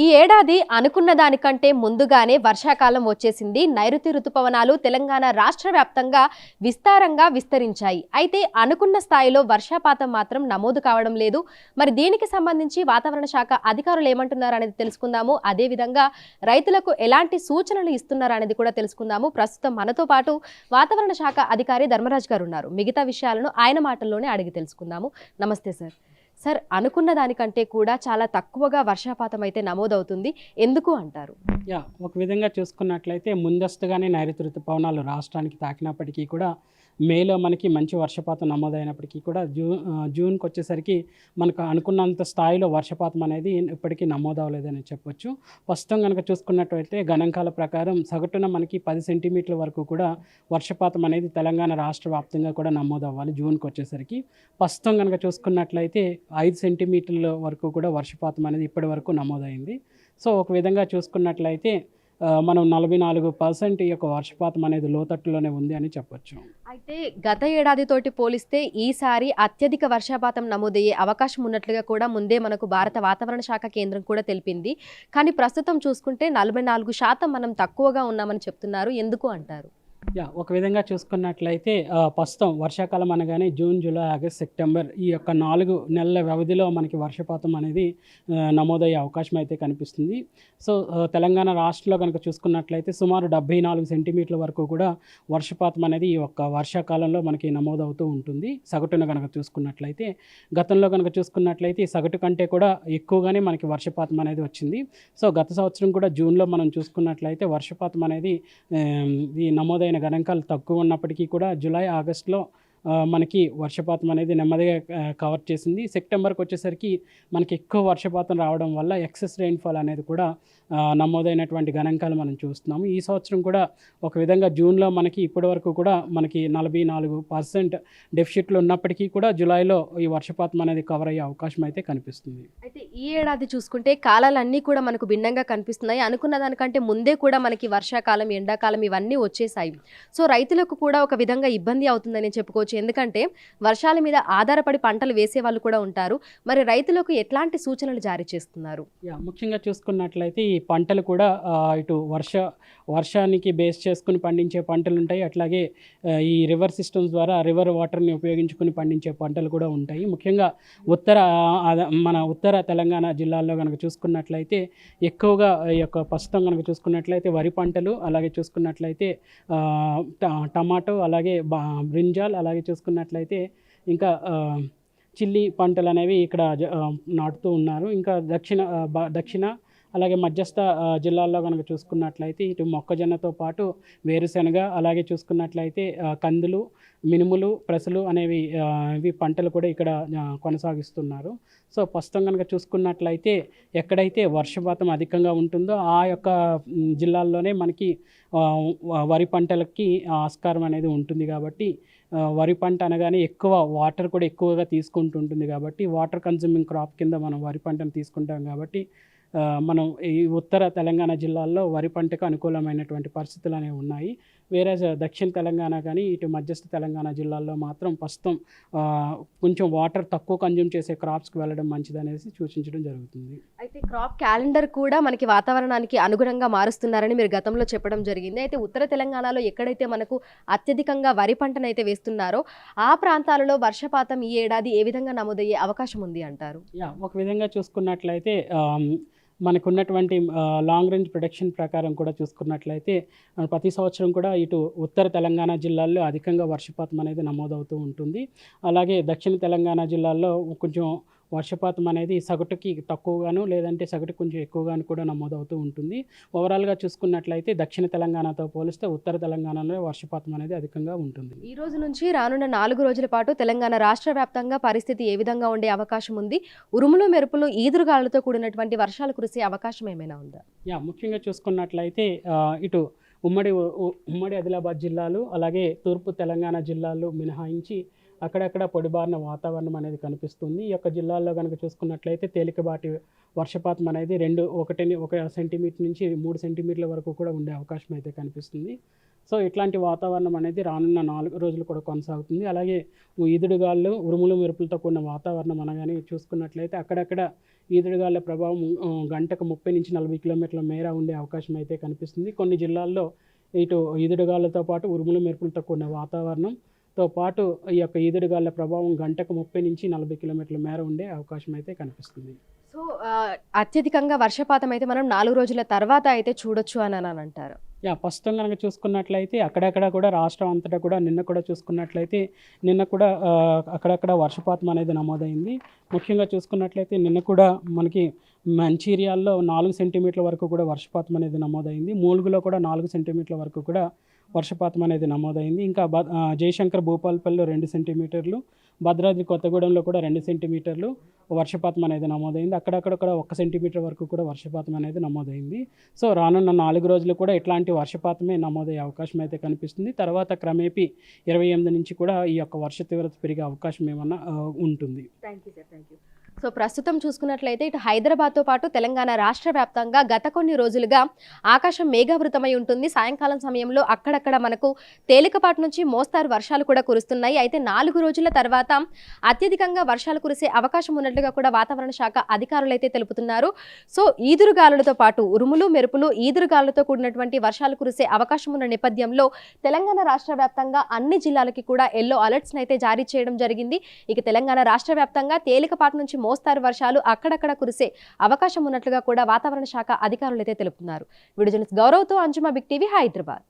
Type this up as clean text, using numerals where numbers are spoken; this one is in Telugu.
ఈ ఏడాది అనుకున్న దానికంటే ముందుగానే వర్షాకాలం వచ్చేసింది. నైరుతి రుతుపవనాలు తెలంగాణ రాష్ట్ర వ్యాప్తంగా విస్తారంగా విస్తరించాయి. అయితే అనుకున్న స్థాయిలో వర్షపాతం మాత్రం నమోదు కావడం లేదు. మరి దీనికి సంబంధించి వాతావరణ శాఖ అధికారులు ఏమంటున్నారు అనేది తెలుసుకుందాము. అదేవిధంగా రైతులకు ఎలాంటి సూచనలు ఇస్తున్నారు అనేది కూడా తెలుసుకుందాము. ప్రస్తుతం మనతో పాటు వాతావరణ శాఖ అధికారి ధర్మరాజ్ గారు ఉన్నారు. మిగతా విషయాలను ఆయన మాటల్లోనే అడిగి తెలుసుకుందాము. నమస్తే సార్. సార్, అనుకున్న దానికంటే కూడా చాలా తక్కువగా వర్షపాతం అయితే నమోదవుతుంది. ఎందుకు అంటారు? ఒక విధంగా చూసుకున్నట్లయితే ముందస్తుగానే నైరుతి ఋతుపవనాలు రాష్ట్రానికి తాకినప్పటికీ కూడా మేలో మనకి మంచి వర్షపాతం నమోదైనప్పటికీ కూడా జూన్కి వచ్చేసరికి మనకు అనుకున్నంత స్థాయిలో వర్షపాతం అనేది ఇప్పటికీ నమోదవలేదని చెప్పొచ్చు. ప్రస్తుతం కనుక చూసుకున్నట్లయితే గణాంకాల ప్రకారం సగటున మనకి 10 సెంటీమీటర్ల వరకు కూడా వర్షపాతం అనేది తెలంగాణ రాష్ట్ర వ్యాప్తంగా కూడా నమోదవ్వాలి. జూన్కి వచ్చేసరికి ప్రస్తుతం కనుక చూసుకున్నట్లయితే 5 సెంటీమీటర్ల వరకు కూడా వర్షపాతం అనేది ఇప్పటి వరకు నమోదైంది. సో ఒక విధంగా చూసుకున్నట్లయితే మనం 44% ఈ యొక్క వర్షపాతం అనేది లోతట్టులోనే ఉంది అని చెప్పొచ్చు. అయితే గత ఏడాదితోటి పోలిస్తే ఈసారి అత్యధిక వర్షపాతం నమోదయ్యే అవకాశం ఉన్నట్లుగా కూడా ముందే మనకు భారత వాతావరణ శాఖ కేంద్రం కూడా తెలిపింది. కానీ ప్రస్తుతం చూసుకుంటే 44% మనం తక్కువగా ఉన్నామని చెప్తున్నారు. ఎందుకు అంటారు? ఒక విధంగా చూసుకున్నట్లయితే ప్రస్తుతం వర్షాకాలం అనగానే జూన్, జూలై, ఆగస్ట్, సెప్టెంబర్ ఈ యొక్క 4 నెలల వ్యవధిలో మనకి వర్షపాతం అనేది నమోదయ్యే అవకాశం అయితే కనిపిస్తుంది. సో తెలంగాణ రాష్ట్రంలో కనుక చూసుకున్నట్లయితే సుమారు 74 సెంటీమీటర్ల వరకు కూడా వర్షపాతం అనేది ఈ యొక్క వర్షాకాలంలో మనకి నమోదవుతూ ఉంటుంది. సగటున కనుక చూసుకున్నట్లయితే గతంలో కనుక చూసుకున్నట్లయితే ఈ సగటు కంటే కూడా ఎక్కువగానే మనకి వర్షపాతం అనేది వచ్చింది. సో గత సంవత్సరం కూడా జూన్లో మనం చూసుకున్నట్లయితే వర్షపాతం అనేది ఈ నమోదైన గణాంకాలు తక్కువ ఉన్నప్పటికీ కూడా జూలై, ఆగస్టులో మనకి వర్షపాతం అనేది నెమ్మదిగా కవర్ చేసింది. సెప్టెంబర్కి వచ్చేసరికి మనకి ఎక్కువ వర్షపాతం రావడం వల్ల ఎక్సెస్ రెయిన్ఫాల్ అనేది కూడా నమోదైనటువంటి గణాంకాలు మనం చూస్తున్నాము. ఈ సంవత్సరం కూడా ఒక విధంగా జూన్లో మనకి ఇప్పటివరకు కూడా మనకి 44% డెఫిసిట్లు ఉన్నప్పటికీ కూడా జూలైలో ఈ వర్షపాతం అనేది కవర్ అయ్యే అవకాశం అయితే కనిపిస్తుంది. అయితే ఈ ఏడాది చూసుకుంటే కాలాలన్నీ కూడా మనకు భిన్నంగా కనిపిస్తున్నాయి. అనుకున్న దానికంటే ముందే కూడా మనకి వర్షాకాలం, ఎండాకాలం ఇవన్నీ వచ్చేసాయి. సో రైతులకు కూడా ఒక విధంగా ఇబ్బంది అవుతుందని చెప్పుకోవచ్చు. ఎందుకంటే వర్షాల మీద ఆధారపడి పంటలు వేసే వాళ్ళు కూడా ఉంటారు. మరి రైతులకు ఎట్లాంటి సూచనలు జారీ చేస్తున్నారు? ముఖ్యంగా చూసుకున్నట్లయితే ఈ పంటలు కూడా ఇటు వర్షానికి బేస్ చేసుకుని పండించే పంటలు ఉంటాయి. అట్లాగే ఈ రివర్ సిస్టమ్స్ ద్వారా రివర్ వాటర్ని ఉపయోగించుకుని పండించే పంటలు కూడా ఉంటాయి. ముఖ్యంగా మన ఉత్తర తెలంగాణ జిల్లాల్లో కనుక చూసుకున్నట్లయితే ఎక్కువగా ఈ యొక్క ప్రస్తుతం కనుక చూసుకున్నట్లయితే వరి పంటలు, అలాగే చూసుకున్నట్లయితే టమాటో, అలాగే బ్రింజాల్, అలాగే చూసుకున్నట్లయితే ఇంకా చిల్లీ పంటలు అనేవి ఇక్కడ నాటుతూ ఉన్నారు. ఇంకా దక్షిణ అలాగే మధ్యస్థ జిల్లాల్లో కనుక చూసుకున్నట్లయితే ఇటు మొక్కజొన్నతో పాటు వేరుశెనగ, అలాగే చూసుకున్నట్లయితే కందులు, మినుములు, పెసలు అనేవి ఇవి పంటలు కూడా ఇక్కడ కొనసాగిస్తున్నారు. సో ప్రస్తుతం కనుక చూసుకున్నట్లయితే ఎక్కడైతే వర్షపాతం అధికంగా ఉంటుందో ఆ యొక్క జిల్లాల్లోనే మనకి వరి పంటలకి ఆస్కారం అనేది ఉంటుంది. కాబట్టి వరి పంట అనగానే ఎక్కువ వాటర్ కూడా ఎక్కువగా తీసుకుంటుంటుంది. కాబట్టి వాటర్ కన్జ్యూమింగ్ క్రాప్ కింద మనం వరి పంటను తీసుకుంటాం. కాబట్టి మనం ఈ ఉత్తర తెలంగాణ జిల్లాల్లో వరి పంటకు అనుకూలమైనటువంటి పరిస్థితులు అనేవి ఉన్నాయి. వేరే దక్షిణ తెలంగాణ కానీ ఇటు మధ్యస్థ తెలంగాణ జిల్లాల్లో మాత్రం ప్రస్తుతం కొంచెం వాటర్ తక్కువ కన్జ్యూమ్ చేసే క్రాప్స్కి వెళ్ళడం మంచిదనేసి సూచించడం జరుగుతుంది. అయితే క్రాప్ క్యాలెండర్ కూడా మనకి వాతావరణానికి అనుగుణంగా మారుస్తున్నారని మీరు గతంలో చెప్పడం జరిగింది. అయితే ఉత్తర తెలంగాణలో ఎక్కడైతే మనకు అత్యధికంగా వరి పంటనైతే వేస్తున్నారో ఆ ప్రాంతాలలో వర్షపాతం ఈ ఏడాది ఏ విధంగా నమోదయ్యే అవకాశం ఉంది అంటారు? ఒక విధంగా చూసుకున్నట్లయితే మనకున్నటువంటి లాంగ్ రేంజ్ ప్రొడక్షన్ ప్రకారం కూడా చూసుకున్నట్లయితే ప్రతి సంవత్సరం కూడా ఇటు ఉత్తర తెలంగాణ జిల్లాల్లో అధికంగా వర్షపాతం అనేది నమోదవుతూ ఉంటుంది. అలాగే దక్షిణ తెలంగాణ జిల్లాల్లో కొంచెం వర్షపాతం అనేది సగటుకి తక్కువగాను, లేదంటే సగటుకు కొంచెం ఎక్కువగాను కూడా నమోదవుతూ ఉంటుంది. ఓవరాల్గా చూసుకున్నట్లయితే దక్షిణ తెలంగాణతో పోలిస్తే ఉత్తర తెలంగాణలో వర్షపాతం అనేది అధికంగా ఉంటుంది. ఈ రోజు నుంచి రానున్న 4 రోజుల పాటు తెలంగాణ రాష్ట్ర వ్యాప్తంగా పరిస్థితి ఏ విధంగా ఉండే అవకాశం ఉంది? ఉరుములు, మెరుపులు, ఈదురుగాలులతో కూడినటువంటి వర్షాలు కురిసే అవకాశం ఏమైనా ఉందా? ముఖ్యంగా చూసుకున్నట్లయితే ఇటు ఉమ్మడి ఆదిలాబాద్ జిల్లాలు, అలాగే తూర్పు తెలంగాణ జిల్లాలు మినహాయించి అక్కడక్కడ పొడిబారిన వాతావరణం అనేది కనిపిస్తుంది. ఈ యొక్క జిల్లాల్లో కనుక చూసుకున్నట్లయితే తేలికపాటి వర్షపాతం అనేది 1 సెంటీమీటర్ నుంచి 3 సెంటీమీటర్ల వరకు కూడా ఉండే అవకాశం అయితే కనిపిస్తుంది. సో ఇట్లాంటి వాతావరణం అనేది రానున్న 4 రోజులు కూడా కొనసాగుతుంది. అలాగే ఈదుడుగాలు, ఉరుములు మెరుపులతో కూడిన వాతావరణం అనగానే చూసుకున్నట్లయితే అక్కడక్కడ ఈదుడుగాల ప్రభావం గంటకు 30 నుంచి 40 కిలోమీటర్ల మేర ఉండే అవకాశం అయితే కనిపిస్తుంది. కొన్ని జిల్లాల్లో ఇటు ఈదుడుగాలతో పాటు ఉరుములు మెరుపులతో కూడిన వాతావరణంతో పాటు ఈ యొక్క ఈదుడుగాల ప్రభావం గంటకు 30 నుంచి 40 కిలోమీటర్ల మేర ఉండే అవకాశం అయితే కనిపిస్తుంది. సో అత్యధికంగా వర్షపాతం అయితే మనం 4 రోజుల తర్వాత అయితే చూడొచ్చు అని అంటారు. ప్రస్తుతం కనుక చూసుకున్నట్లయితే అక్కడక్కడ కూడా రాష్ట్రం అంతటా కూడా నిన్న కూడా చూసుకున్నట్లయితే నిన్న కూడా అక్కడక్కడ వర్షపాతం అనేది నమోదైంది. ముఖ్యంగా చూసుకున్నట్లయితే నిన్న కూడా మనకి మంచిర్యాలలో 4 సెంటీమీటర్ల వరకు కూడా వర్షపాతం అనేది నమోదైంది. మూలుగులో కూడా 4 సెంటీమీటర్ల వరకు కూడా వర్షపాతం అనేది నమోదైంది. ఇంకా జయశంకర్ భూపాలపల్లిలో 2 సెంటీమీటర్లు, భద్రాద్రి కొత్తగూడెంలో కూడా 2 సెంటీమీటర్లు వర్షపాతం అనేది నమోదైంది. అక్కడక్కడ కూడా 1 సెంటీమీటర్ వరకు కూడా వర్షపాతం అనేది నమోదైంది. సో రానున్న 4 రోజులు కూడా ఇట్లాంటి వర్షపాతమే నమోదయ్యే అవకాశం అయితే కనిపిస్తుంది. తర్వాత క్రమేపీ 28 నుంచి కూడా ఈ యొక్క వర్ష తీవ్రత పెరిగే అవకాశం ఏమన్నా ఉంటుంది. Thank you sir, thank you. So ప్రస్తుతం చూసుకున్నట్లయితే ఇటు హైదరాబాద్తో పాటు తెలంగాణ రాష్ట్ర వ్యాప్తంగా గత కొన్ని రోజులుగా ఆకాశం మేఘావృతమై ఉంటుంది. సాయంకాలం సమయంలో అక్కడక్కడ మనకు తేలికపాటి నుంచి మోస్తారు వర్షాలు కూడా కురుస్తున్నాయి. అయితే 4 రోజుల తర్వాత అత్యధికంగా వర్షాలు కురిసే అవకాశం ఉన్నట్లుగా కూడా వాతావరణ శాఖ అధికారులు అయితే తెలుపుతున్నారు. సో ఈదురుగాలులతో పాటు ఉరుములు మెరుపులు, ఈదురుగాలులతో కూడినటువంటి వర్షాలు కురిసే అవకాశం ఉన్న నేపథ్యంలో తెలంగాణ రాష్ట్ర వ్యాప్తంగా అన్ని జిల్లాలకి కూడా ఎల్లో అలర్ట్స్ అయితే జారీ చేయడం జరిగింది. ఇక తెలంగాణ రాష్ట్ర వ్యాప్తంగా తేలికపాటి నుంచి మోస్తారు వర్షాలు అక్కడక్కడ కురిసే అవకాశం ఉన్నట్లుగా కూడా వాతావరణ శాఖ అధికారులు అయితే తెలుపుతున్నారు. వీడియో జర్నలిస్ట్ గౌరవ్తో అంజుమా, బిగ్ టీవీ, హైదరాబాద్.